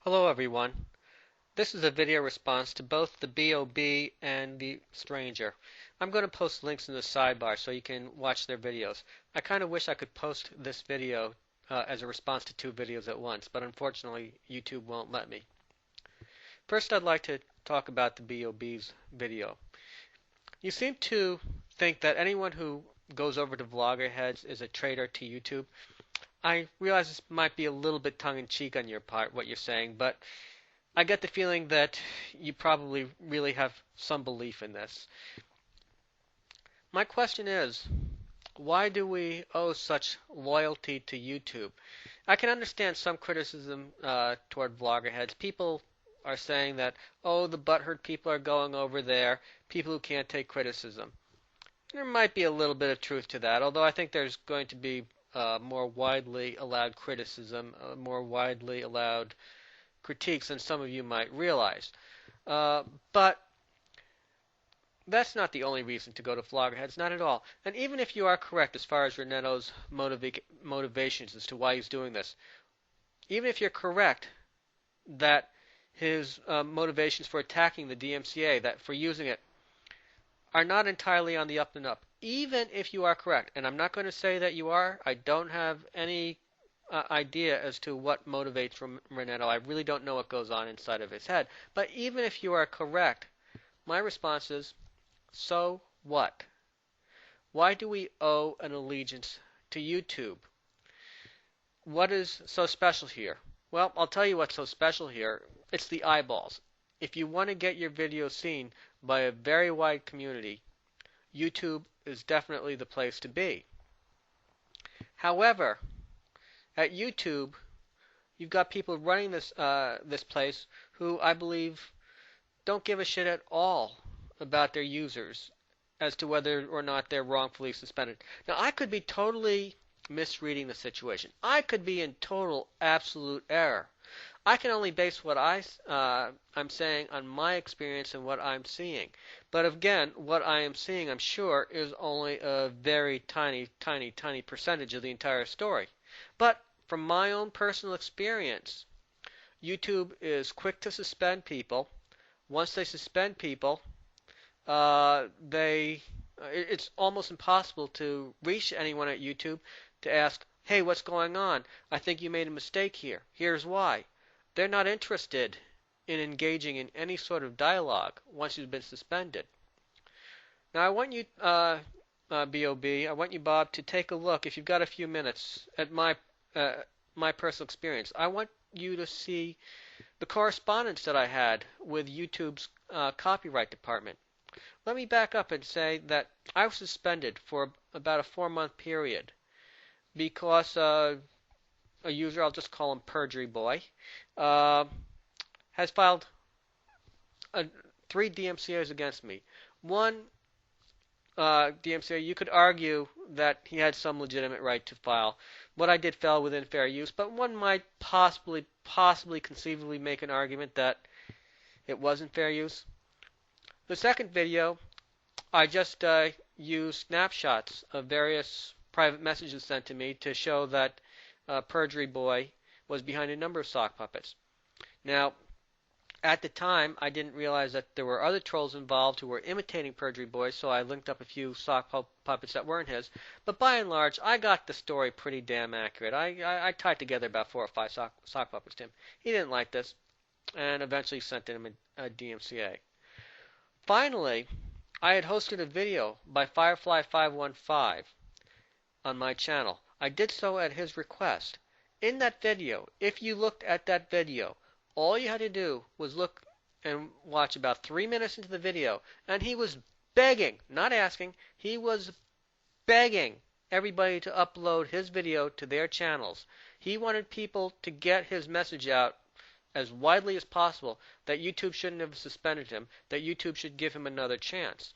Hello everyone. This is a video response to both TheBeeOBee and Theestranger. I'm going to post links in the sidebar so you can watch their videos. I kind of wish I could post this video as a response to two videos at once, but unfortunately YouTube won't let me. First, I'd like to talk about TheBeeOBee's video. You seem to think that anyone who goes over to Vloggerheads is a traitor to YouTube. I realize this might be a little bit tongue-in-cheek on your part, what you're saying, but I get the feeling that you probably really have some belief in this. My question is, why do we owe such loyalty to YouTube? I can understand some criticism toward Vloggerheads. People are saying that, oh, the butthurt people are going over there, people who can't take criticism. There might be a little bit of truth to that, although I think there's going to be more widely allowed criticism, more widely allowed critiques than some of you might realize. But that's not the only reason to go to Vloggerheads, not at all. And even if you are correct as far as Renetto's motivations as to why he's doing this, even if you're correct that his motivations for attacking the DMCA, that for using it, are not entirely on the up and up, even if you are correct, and I'm not going to say that you are, I don't have any idea as to what motivates Renetto. I really don't know what goes on inside of his head. But even if you are correct, my response is, so what? Why do we owe an allegiance to YouTube? What is so special here? Well, I'll tell you what's so special here. It's the eyeballs. If you want to get your video seen by a very wide community, YouTube is definitely the place to be. However, at YouTube, you've got people running this place who I believe don't give a shit at all about their users as to whether or not they're wrongfully suspended. Now, I could be totally misreading the situation. I could be in total, absolute error. I can only base what I'm saying on my experience and what I'm seeing. But again, what I am seeing, I'm sure, is only a very tiny, tiny, tiny percentage of the entire story. But from my own personal experience, YouTube is quick to suspend people. Once they suspend people, it's almost impossible to reach anyone at YouTube to ask, hey, what's going on? I think you made a mistake here. Here's why. They're not interested in engaging in any sort of dialogue once you've been suspended. Now, I want you, B.O.B., I want you, Bob, to take a look, if you've got a few minutes, at my personal experience. I want you to see the correspondence that I had with YouTube's copyright department. Let me back up and say that I was suspended for about a 4-month period because a user, I'll just call him Perjury Boy, has filed 3 DMCAs against me. One DMCA, you could argue that he had some legitimate right to file. What I did fell within fair use, but one might possibly, conceivably make an argument that it wasn't fair use. The second video, I just used snapshots of various private messages sent to me to show that Perjury Boy was behind a number of sock puppets. Now, at the time, I didn't realize that there were other trolls involved who were imitating Perjury Boy, so I linked up a few sock puppets that weren't his. But by and large, I got the story pretty damn accurate. I tied together about 4 or 5 sock puppets to him. He didn't like this, and eventually sent him a DMCA. Finally, I had hosted a video by Firefly515 on my channel. I did so at his request. In that video, if you looked at that video, all you had to do was look and watch about 3 minutes into the video, and he was begging, not asking, he was begging everybody to upload his video to their channels. He wanted people to get his message out as widely as possible that YouTube shouldn't have suspended him, that YouTube should give him another chance.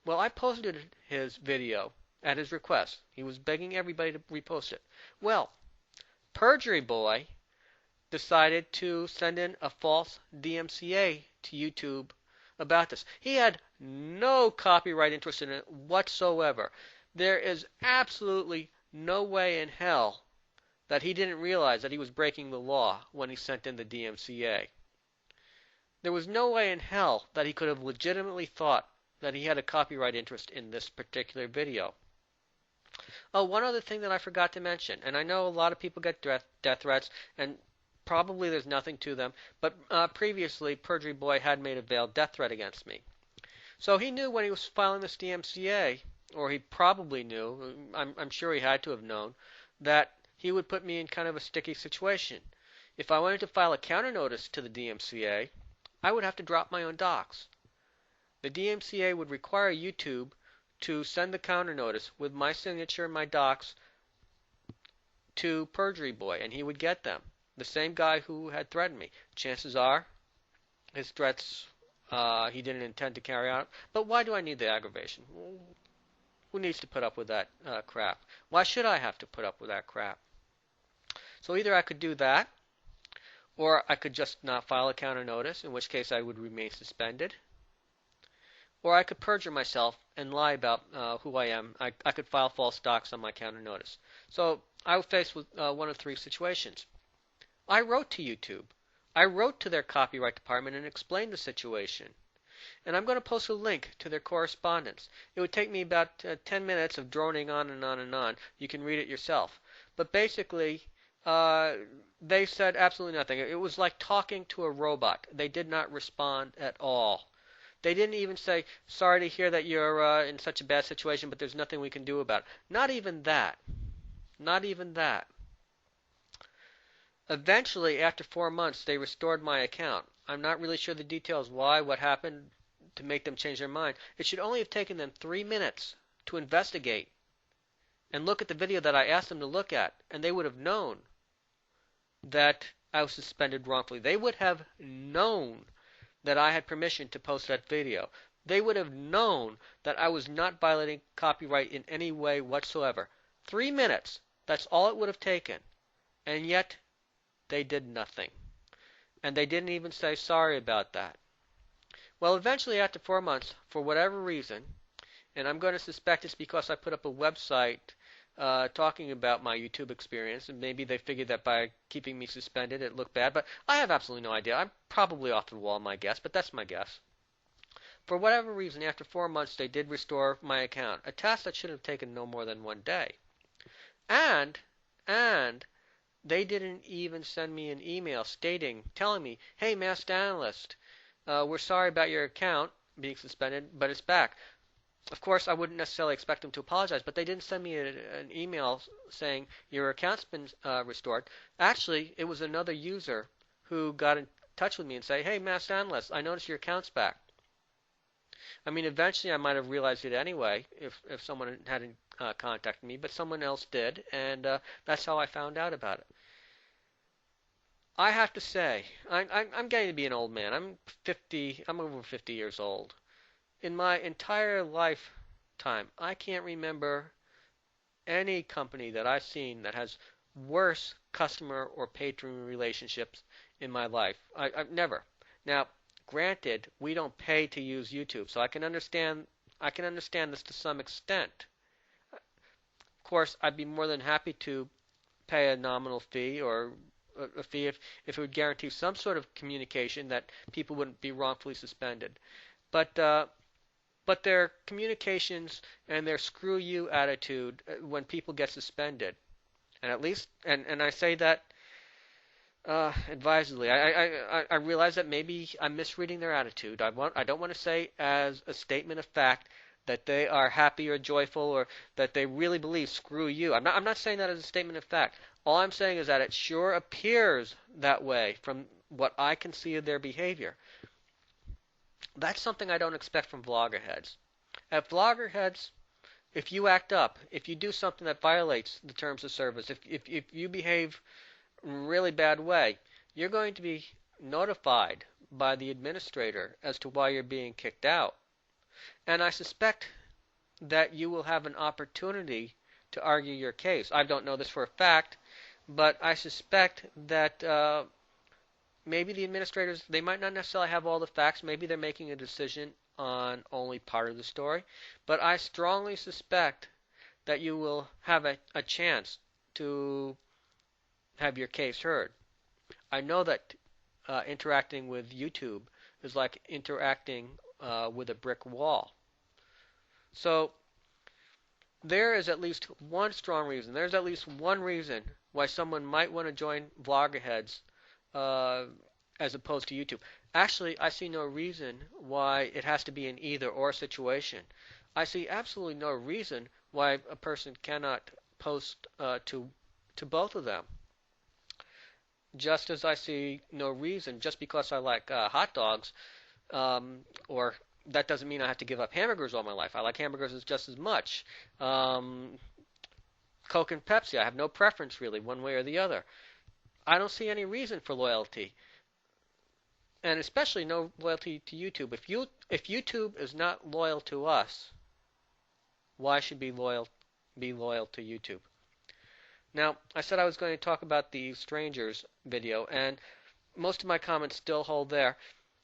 Well, I posted his video at his request. He was begging everybody to repost it. Well, Perjury Boy decided to send in a false DMCA to YouTube about this. He had no copyright interest in it whatsoever. There is absolutely no way in hell that he didn't realize that he was breaking the law when he sent in the DMCA. There was no way in hell that he could have legitimately thought that he had a copyright interest in this particular video. Oh, one other thing that I forgot to mention, and I know a lot of people get death threats, and probably there's nothing to them, but previously Perjury Boy had made a veiled death threat against me. So he knew when he was filing this DMCA, or he probably knew, I'm sure he had to have known, that he would put me in kind of a sticky situation. If I wanted to file a counter notice to the DMCA, I would have to drop my own docs. The DMCA would require YouTube to send the counter notice with my signature and my docs to Perjury Boy, and he would get them. The same guy who had threatened me. Chances are his threats he didn't intend to carry out. But why do I need the aggravation? Who needs to put up with that crap? Why should I have to put up with that crap? So either I could do that, or I could just not file a counter notice, in which case I would remain suspended. Or I could perjure myself and lie about who I am. I could file false docs on my counter notice. So I was faced with one of three situations. I wrote to YouTube. I wrote to their copyright department and explained the situation. And I'm going to post a link to their correspondence. It would take me about 10 minutes of droning on and on and on. You can read it yourself. But basically, they said absolutely nothing. It was like talking to a robot. They did not respond at all. They didn't even say, sorry to hear that you're in such a bad situation, but there's nothing we can do about it. Not even that. Not even that. Eventually, after 4 months, they restored my account. I'm not really sure the details why, what happened to make them change their mind. It should only have taken them 3 minutes to investigate and look at the video that I asked them to look at, and they would have known that I was suspended wrongfully. They would have known that I had permission to post that video. They would have known that I was not violating copyright in any way whatsoever. 3 minutes. That's all it would have taken. And yet, they did nothing. And they didn't even say sorry about that. Well, eventually, after 4 months, for whatever reason, and I'm going to suspect it's because I put up a website talking about my YouTube experience, and maybe they figured that by keeping me suspended it looked bad, but I have absolutely no idea. I'm probably off the wall, my guess, but that's my guess. For whatever reason, after 4 months, they did restore my account, a task that should have taken no more than 1 day. And they didn't even send me an email telling me, hey, Masked Analyst, we're sorry about your account being suspended, but it's back. Of course, I wouldn't necessarily expect them to apologize, but they didn't send me an email saying your account's been restored. Actually, it was another user who got in touch with me and said, hey, Masked Analyst, I noticed your account's back. I mean, eventually I might have realized it anyway if someone hadn't contacted me, but someone else did, and that's how I found out about it. I have to say, I'm getting to be an old man. I'm over 50 years old. In my entire lifetime, I can't remember any company that I've seen that has worse customer or patron relationships in my life. I've never. Now, granted, we don't pay to use YouTube, so I can understand this to some extent. Of course, I'd be more than happy to pay a nominal fee or a fee if it would guarantee some sort of communication that people wouldn't be wrongfully suspended. But their communications and their screw you attitude when people get suspended, and at least, and I say that advisedly. I realize that maybe I'm misreading their attitude. I don't want to say as a statement of fact that they are happy or joyful or that they really believe screw you. I'm not saying that as a statement of fact. All I'm saying is that it sure appears that way from what I can see of their behavior. That's something I don't expect from Vloggerheads. At Vloggerheads, if you act up, if you do something that violates the terms of service, if you behave in a really bad way, you're going to be notified by the administrator as to why you're being kicked out. And I suspect that you will have an opportunity to argue your case. I don't know this for a fact, but I suspect that maybe the administrators, they might not necessarily have all the facts. Maybe they're making a decision on only part of the story. But I strongly suspect that you will have a chance to have your case heard. I know that interacting with YouTube is like interacting with a brick wall. So there is at least one strong reason. There's at least one reason why someone might want to join Vloggerheads uh, as opposed to YouTube. Actually, I see no reason why it has to be an either-or situation. I see absolutely no reason why a person cannot post to both of them. Just as I see no reason, just because I like hot dogs, or that doesn't mean I have to give up hamburgers all my life. I like hamburgers just as much. Um, Coke and Pepsi, I have no preference really, one way or the other. I don't see any reason for loyalty, and especially no loyalty to YouTube. If YouTube is not loyal to us, why should be loyal to YouTube? Now, I said I was going to talk about the Strangers video, and most of my comments still hold there,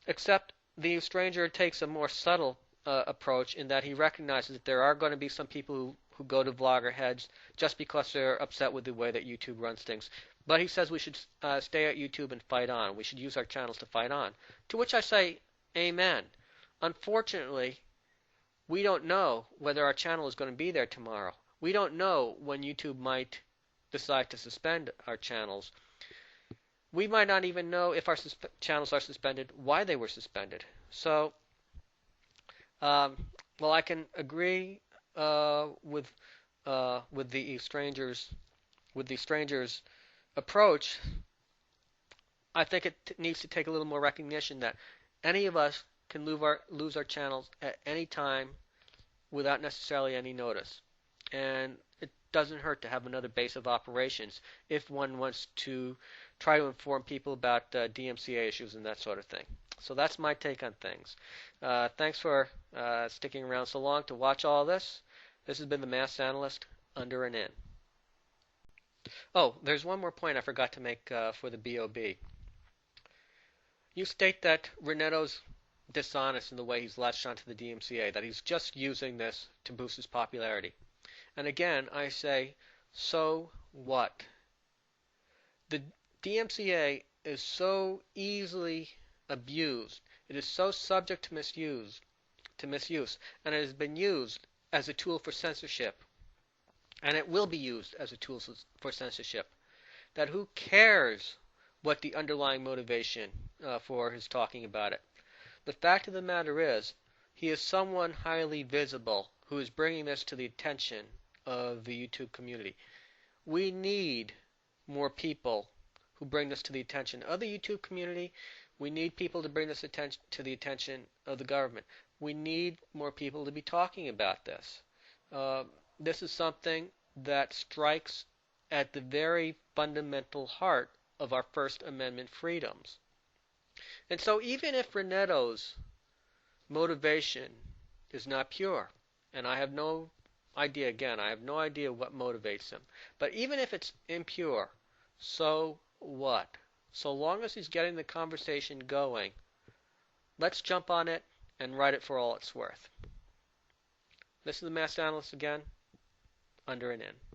except the Stranger takes a more subtle approach in that he recognizes that there are going to be some people who go to Vloggerheads just because they're upset with the way that YouTube runs things. But he says we should stay at YouTube and fight on. We should use our channels to fight on. To which I say, amen. Unfortunately, we don't know whether our channel is going to be there tomorrow. We don't know when YouTube might decide to suspend our channels. We might not even know if our channels are suspended, why they were suspended. So, while I can agree with the strangers approach, I think it needs to take a little more recognition that any of us can lose our channels at any time without necessarily any notice, and it doesn't hurt to have another base of operations if one wants to try to inform people about DMCA issues and that sort of thing. So that's my take on things. Thanks for sticking around so long to watch all this. This has been the Masked Analyst, under and in. Oh, there's one more point I forgot to make for the BOB. You state that Reneto's dishonest in the way he's latched onto the DMCA, that he's just using this to boost his popularity. And again, I say, so what? The DMCA is so easily abused. It is so subject to misuse, and it has been used as a tool for censorship, and it will be used as a tool for censorship, that who cares what the underlying motivation for his talking about it. The fact of the matter is, he is someone highly visible who is bringing this to the attention of the YouTube community. We need more people who bring this to the attention of the YouTube community. We need people to bring this to the attention of the government. We need more people to be talking about this. This is something that strikes at the very fundamental heart of our First Amendment freedoms. And so even if Reneto's motivation is not pure, and I have no idea, again, I have no idea what motivates him, but even if it's impure, so what? So long as he's getting the conversation going, let's jump on it and write it for all it's worth. This is the Masked Analyst again, under and in.